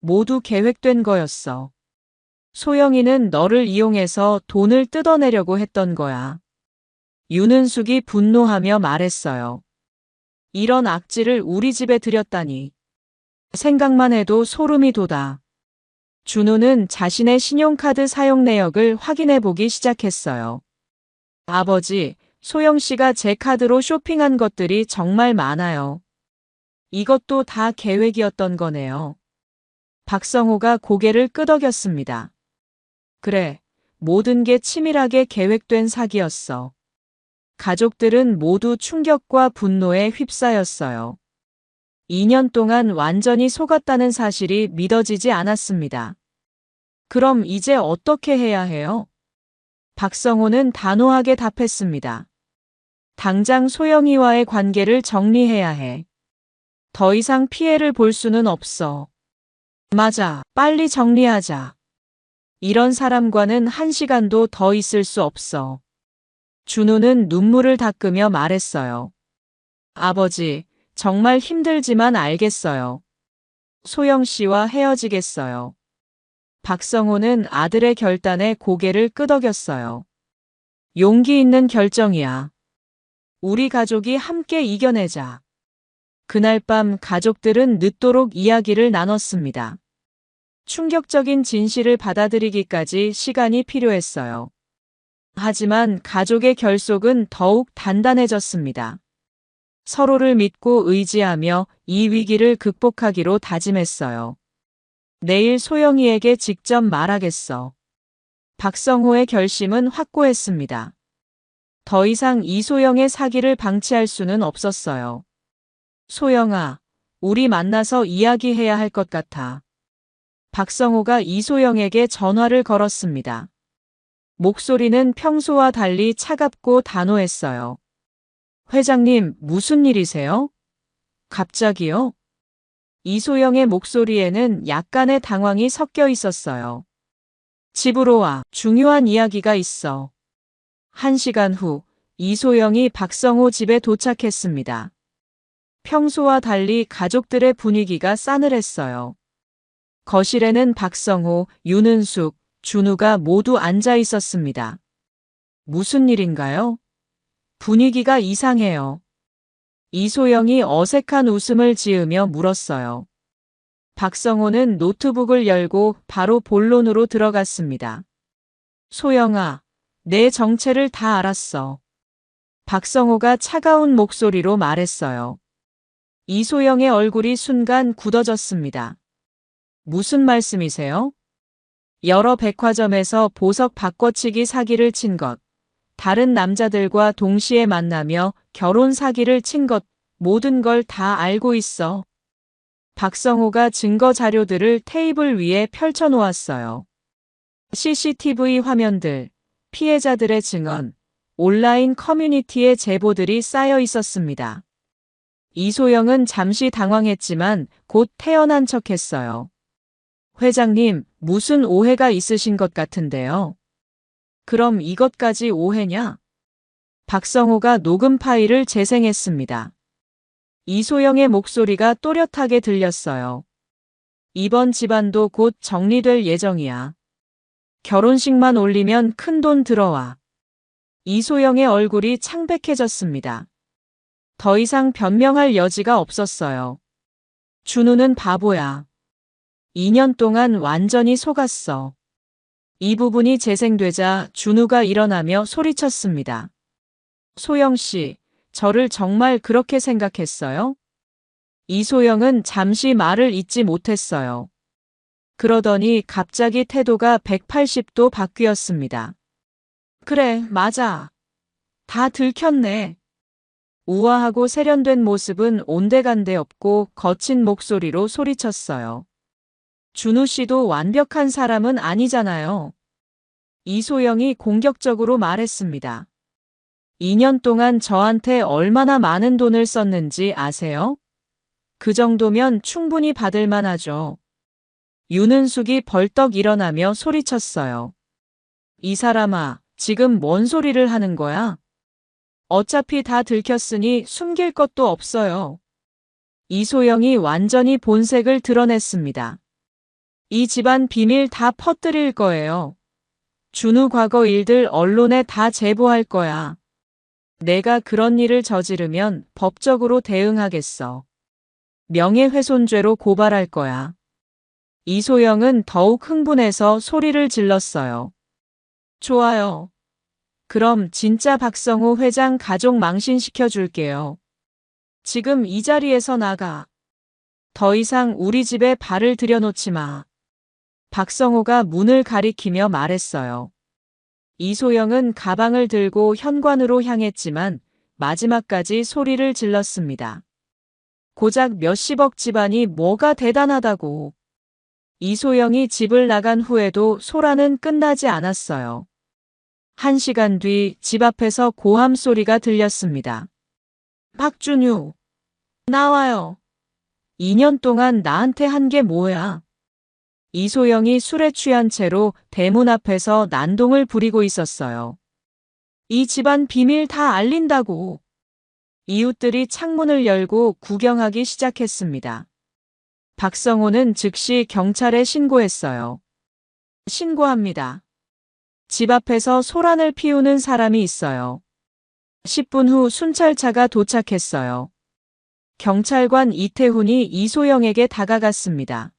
모두 계획된 거였어. 소영이는 너를 이용해서 돈을 뜯어내려고 했던 거야. 윤은숙이 분노하며 말했어요. 이런 악질을 우리 집에 들였다니. 생각만 해도 소름이 돋아. 준우는 자신의 신용카드 사용 내역을 확인해 보기 시작했어요. 아버지, 소영 씨가 제 카드로 쇼핑한 것들이 정말 많아요. 이것도 다 계획이었던 거네요. 박성호가 고개를 끄덕였습니다. 그래, 모든 게 치밀하게 계획된 사기였어. 가족들은 모두 충격과 분노에 휩싸였어요. 2년 동안 완전히 속았다는 사실이 믿어지지 않았습니다. 그럼 이제 어떻게 해야 해요? 박성호는 단호하게 답했습니다. 당장 소영이와의 관계를 정리해야 해. 더 이상 피해를 볼 수는 없어. 맞아, 빨리 정리하자. 이런 사람과는 한 시간도 더 있을 수 없어. 준우는 눈물을 닦으며 말했어요. 아버지, 정말 힘들지만 알겠어요. 소영 씨와 헤어지겠어요. 박성호는 아들의 결단에 고개를 끄덕였어요. 용기 있는 결정이야. 우리 가족이 함께 이겨내자. 그날 밤 가족들은 늦도록 이야기를 나눴습니다. 충격적인 진실을 받아들이기까지 시간이 필요했어요. 하지만 가족의 결속은 더욱 단단해졌습니다. 서로를 믿고 의지하며 이 위기를 극복하기로 다짐했어요. 내일 소영이에게 직접 말하겠어. 박성호의 결심은 확고했습니다. 더 이상 이소영의 사기를 방치할 수는 없었어요. 소영아, 우리 만나서 이야기해야 할 것 같아. 박성호가 이소영에게 전화를 걸었습니다. 목소리는 평소와 달리 차갑고 단호했어요. 회장님, 무슨 일이세요? 갑자기요? 이소영의 목소리에는 약간의 당황이 섞여 있었어요. 집으로 와, 중요한 이야기가 있어. 1시간 후, 이소영이 박성호 집에 도착했습니다. 평소와 달리 가족들의 분위기가 싸늘했어요. 거실에는 박성호, 윤은숙, 준우가 모두 앉아 있었습니다. 무슨 일인가요? 분위기가 이상해요. 이소영이 어색한 웃음을 지으며 물었어요. 박성호는 노트북을 열고 바로 본론으로 들어갔습니다. 소영아, 내 정체를 다 알았어. 박성호가 차가운 목소리로 말했어요. 이소영의 얼굴이 순간 굳어졌습니다. 무슨 말씀이세요? 여러 백화점에서 보석 바꿔치기 사기를 친 것, 다른 남자들과 동시에 만나며 결혼 사기를 친 것, 모든 걸 다 알고 있어. 박성호가 증거 자료들을 테이블 위에 펼쳐놓았어요. CCTV 화면들, 피해자들의 증언, 온라인 커뮤니티의 제보들이 쌓여 있었습니다. 이소영은 잠시 당황했지만 곧 태연한 척했어요. 회장님, 무슨 오해가 있으신 것 같은데요. 그럼 이것까지 오해냐? 박성호가 녹음 파일을 재생했습니다. 이소영의 목소리가 또렷하게 들렸어요. 이번 집안도 곧 정리될 예정이야. 결혼식만 올리면 큰돈 들어와. 이소영의 얼굴이 창백해졌습니다. 더 이상 변명할 여지가 없었어요. 준우는 바보야. 2년 동안 완전히 속았어. 이 부분이 재생되자 준우가 일어나며 소리쳤습니다. 소영 씨, 저를 정말 그렇게 생각했어요? 이소영은 잠시 말을 잇지 못했어요. 그러더니 갑자기 태도가 180도 바뀌었습니다. 그래, 맞아. 다 들켰네. 우아하고 세련된 모습은 온데간데 없고 거친 목소리로 소리쳤어요. 준우 씨도 완벽한 사람은 아니잖아요. 이소영이 공격적으로 말했습니다. 2년 동안 저한테 얼마나 많은 돈을 썼는지 아세요? 그 정도면 충분히 받을 만하죠. 윤은숙이 벌떡 일어나며 소리쳤어요. 이 사람아, 지금 뭔 소리를 하는 거야? 어차피 다 들켰으니 숨길 것도 없어요. 이소영이 완전히 본색을 드러냈습니다. 이 집안 비밀 다 퍼뜨릴 거예요. 준우 과거 일들 언론에 다 제보할 거야. 내가 그런 일을 저지르면 법적으로 대응하겠어. 명예훼손죄로 고발할 거야. 이소영은 더욱 흥분해서 소리를 질렀어요. 좋아요. 그럼 진짜 박성호 회장 가족 망신시켜 줄게요. 지금 이 자리에서 나가. 더 이상 우리 집에 발을 들여놓지 마. 박성호가 문을 가리키며 말했어요. 이소영은 가방을 들고 현관으로 향했지만 마지막까지 소리를 질렀습니다. 고작 몇십억 집안이 뭐가 대단하다고. 이소영이 집을 나간 후에도 소란은 끝나지 않았어요. 1시간 뒤 집 앞에서 고함 소리가 들렸습니다. 박준유, 나와요. 2년 동안 나한테 한 게 뭐야? 이소영이 술에 취한 채로 대문 앞에서 난동을 부리고 있었어요. 이 집안 비밀 다 알린다고. 이웃들이 창문을 열고 구경하기 시작했습니다. 박성호는 즉시 경찰에 신고했어요. 신고합니다. 집 앞에서 소란을 피우는 사람이 있어요. 10분 후 순찰차가 도착했어요. 경찰관 이태훈이 이소영에게 다가갔습니다.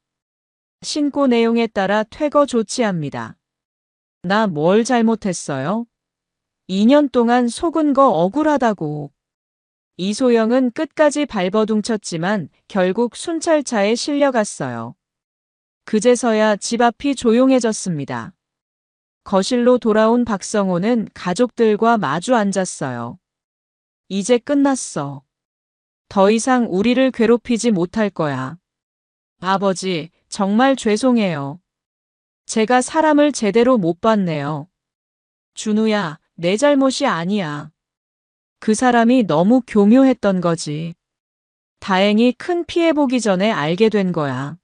신고 내용에 따라 퇴거 조치합니다. 나 뭘 잘못했어요? 2년 동안 속은 거 억울하다고. 이소영은 끝까지 발버둥쳤지만 결국 순찰차에 실려갔어요. 그제서야 집 앞이 조용해졌습니다. 거실로 돌아온 박성호는 가족들과 마주 앉았어요. 이제 끝났어. 더 이상 우리를 괴롭히지 못할 거야. 아버지, 정말 죄송해요. 제가 사람을 제대로 못 봤네요. 준우야, 내 잘못이 아니야. 그 사람이 너무 교묘했던 거지. 다행히 큰 피해 보기 전에 알게 된 거야.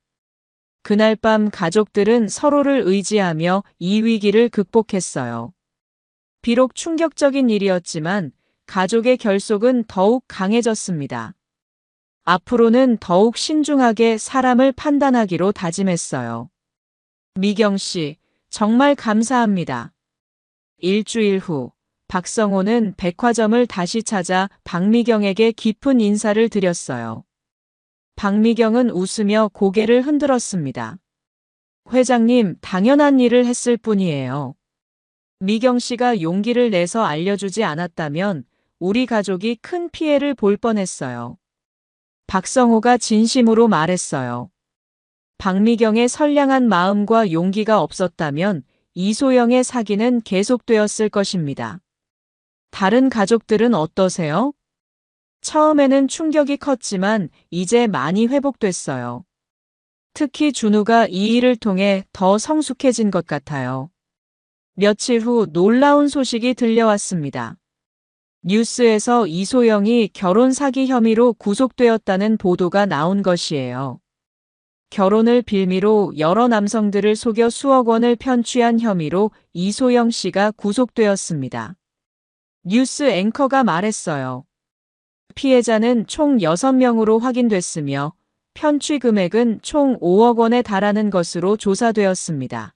그날 밤 가족들은 서로를 의지하며 이 위기를 극복했어요. 비록 충격적인 일이었지만 가족의 결속은 더욱 강해졌습니다. 앞으로는 더욱 신중하게 사람을 판단하기로 다짐했어요. 미경 씨, 정말 감사합니다. 일주일 후, 박성호는 백화점을 다시 찾아 박미경에게 깊은 인사를 드렸어요. 박미경은 웃으며 고개를 흔들었습니다. 회장님, 당연한 일을 했을 뿐이에요. 미경 씨가 용기를 내서 알려주지 않았다면 우리 가족이 큰 피해를 볼 뻔했어요. 박성호가 진심으로 말했어요. 박미경의 선량한 마음과 용기가 없었다면 이소영의 사기는 계속되었을 것입니다. 다른 가족들은 어떠세요? 처음에는 충격이 컸지만 이제 많이 회복됐어요. 특히 준우가 이 일을 통해 더 성숙해진 것 같아요. 며칠 후 놀라운 소식이 들려왔습니다. 뉴스에서 이소영이 결혼 사기 혐의로 구속되었다는 보도가 나온 것이에요. 결혼을 빌미로 여러 남성들을 속여 수억 원을 편취한 혐의로 이소영 씨가 구속되었습니다. 뉴스 앵커가 말했어요. 피해자는 총 6명으로 확인됐으며 편취 금액은 총 5억 원에 달하는 것으로 조사되었습니다.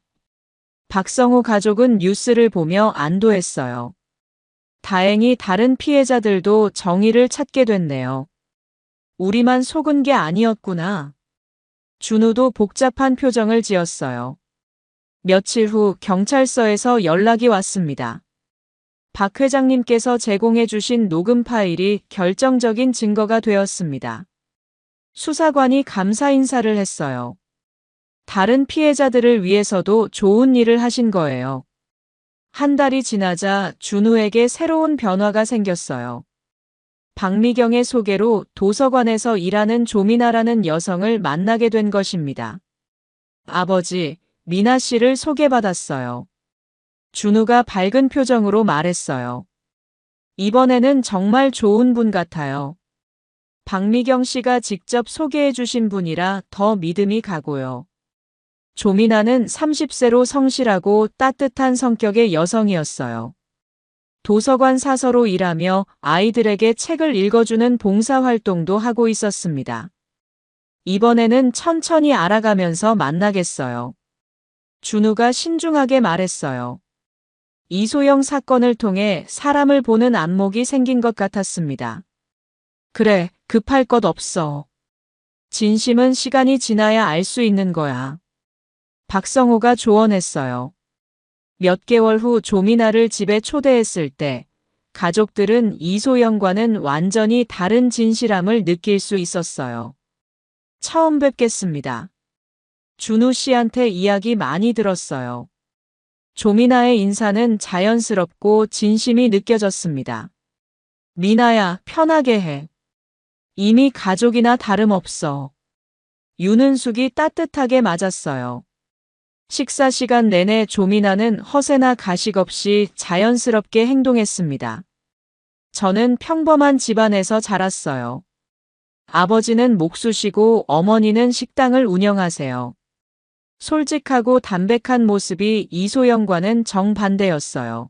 박성호 가족은 뉴스를 보며 안도했어요. 다행히 다른 피해자들도 정의를 찾게 됐네요. 우리만 속은 게 아니었구나. 준우도 복잡한 표정을 지었어요. 며칠 후 경찰서에서 연락이 왔습니다. 박 회장님께서 제공해 주신 녹음 파일이 결정적인 증거가 되었습니다. 수사관이 감사 인사를 했어요. 다른 피해자들을 위해서도 좋은 일을 하신 거예요. 한 달이 지나자 준우에게 새로운 변화가 생겼어요. 박미경의 소개로 도서관에서 일하는 조미나라는 여성을 만나게 된 것입니다. 아버지, 미나 씨를 소개받았어요. 준우가 밝은 표정으로 말했어요. 이번에는 정말 좋은 분 같아요. 박미경 씨가 직접 소개해 주신 분이라 더 믿음이 가고요. 조미나는 30세로 성실하고 따뜻한 성격의 여성이었어요. 도서관 사서로 일하며 아이들에게 책을 읽어주는 봉사활동도 하고 있었습니다. 이번에는 천천히 알아가면서 만나겠어요. 준우가 신중하게 말했어요. 이소영 사건을 통해 사람을 보는 안목이 생긴 것 같았습니다. 그래, 급할 것 없어. 진심은 시간이 지나야 알 수 있는 거야. 박성호가 조언했어요. 몇 개월 후 조미나를 집에 초대했을 때 가족들은 이소영과는 완전히 다른 진실함을 느낄 수 있었어요. 처음 뵙겠습니다. 준우 씨한테 이야기 많이 들었어요. 조미나의 인사는 자연스럽고 진심이 느껴졌습니다. 미나야, 편하게 해. 이미 가족이나 다름없어. 윤은숙이 따뜻하게 맞았어요. 식사 시간 내내 조미나는 허세나 가식 없이 자연스럽게 행동했습니다. 저는 평범한 집안에서 자랐어요. 아버지는 목수시고 어머니는 식당을 운영하세요. 솔직하고 담백한 모습이 이소영과는 정반대였어요.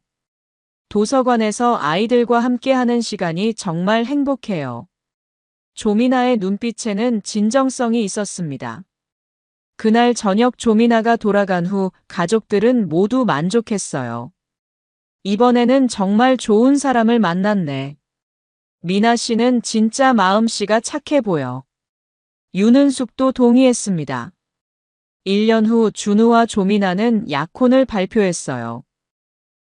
도서관에서 아이들과 함께하는 시간이 정말 행복해요. 조미나의 눈빛에는 진정성이 있었습니다. 그날 저녁 조미나가 돌아간 후 가족들은 모두 만족했어요. 이번에는 정말 좋은 사람을 만났네. 미나 씨는 진짜 마음씨가 착해 보여. 윤은숙도 동의했습니다. 1년 후 준우와 조미나는 약혼을 발표했어요.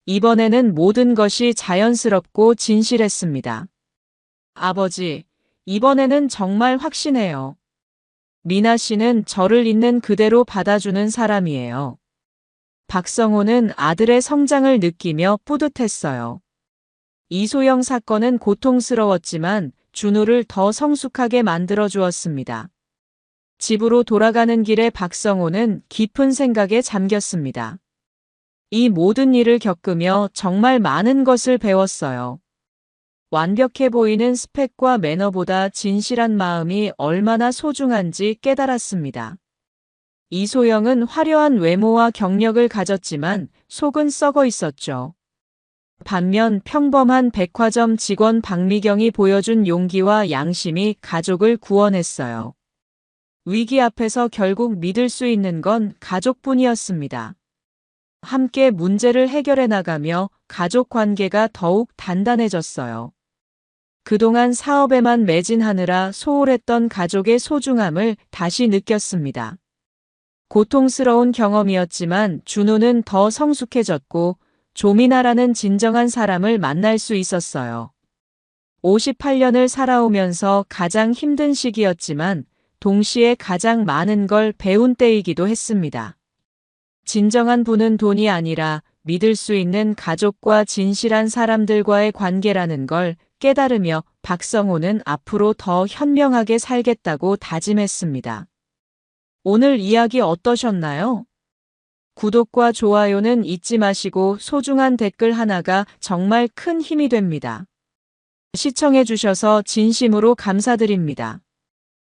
이번에는 모든 것이 자연스럽고 진실했습니다. 아버지, 이번에는 정말 확신해요. 미나 씨는 저를 있는 그대로 받아주는 사람이에요. 박성호는 아들의 성장을 느끼며 뿌듯했어요. 이소영 사건은 고통스러웠지만 준우를 더 성숙하게 만들어 주었습니다. 집으로 돌아가는 길에 박성호는 깊은 생각에 잠겼습니다. 이 모든 일을 겪으며 정말 많은 것을 배웠어요. 완벽해 보이는 스펙과 매너보다 진실한 마음이 얼마나 소중한지 깨달았습니다. 이소영은 화려한 외모와 경력을 가졌지만 속은 썩어 있었죠. 반면 평범한 백화점 직원 박미경이 보여준 용기와 양심이 가족을 구원했어요. 위기 앞에서 결국 믿을 수 있는 건 가족뿐이었습니다. 함께 문제를 해결해 나가며 가족 관계가 더욱 단단해졌어요. 그동안 사업에만 매진하느라 소홀했던 가족의 소중함을 다시 느꼈습니다. 고통스러운 경험이었지만 준우는 더 성숙해졌고 조미나라는 진정한 사람을 만날 수 있었어요. 58년을 살아오면서 가장 힘든 시기였지만 동시에 가장 많은 걸 배운 때이기도 했습니다. 진정한 부는 돈이 아니라 믿을 수 있는 가족과 진실한 사람들과의 관계라는 걸 깨달으며 박성호는 앞으로 더 현명하게 살겠다고 다짐했습니다. 오늘 이야기 어떠셨나요? 구독과 좋아요는 잊지 마시고 소중한 댓글 하나가 정말 큰 힘이 됩니다. 시청해주셔서 진심으로 감사드립니다.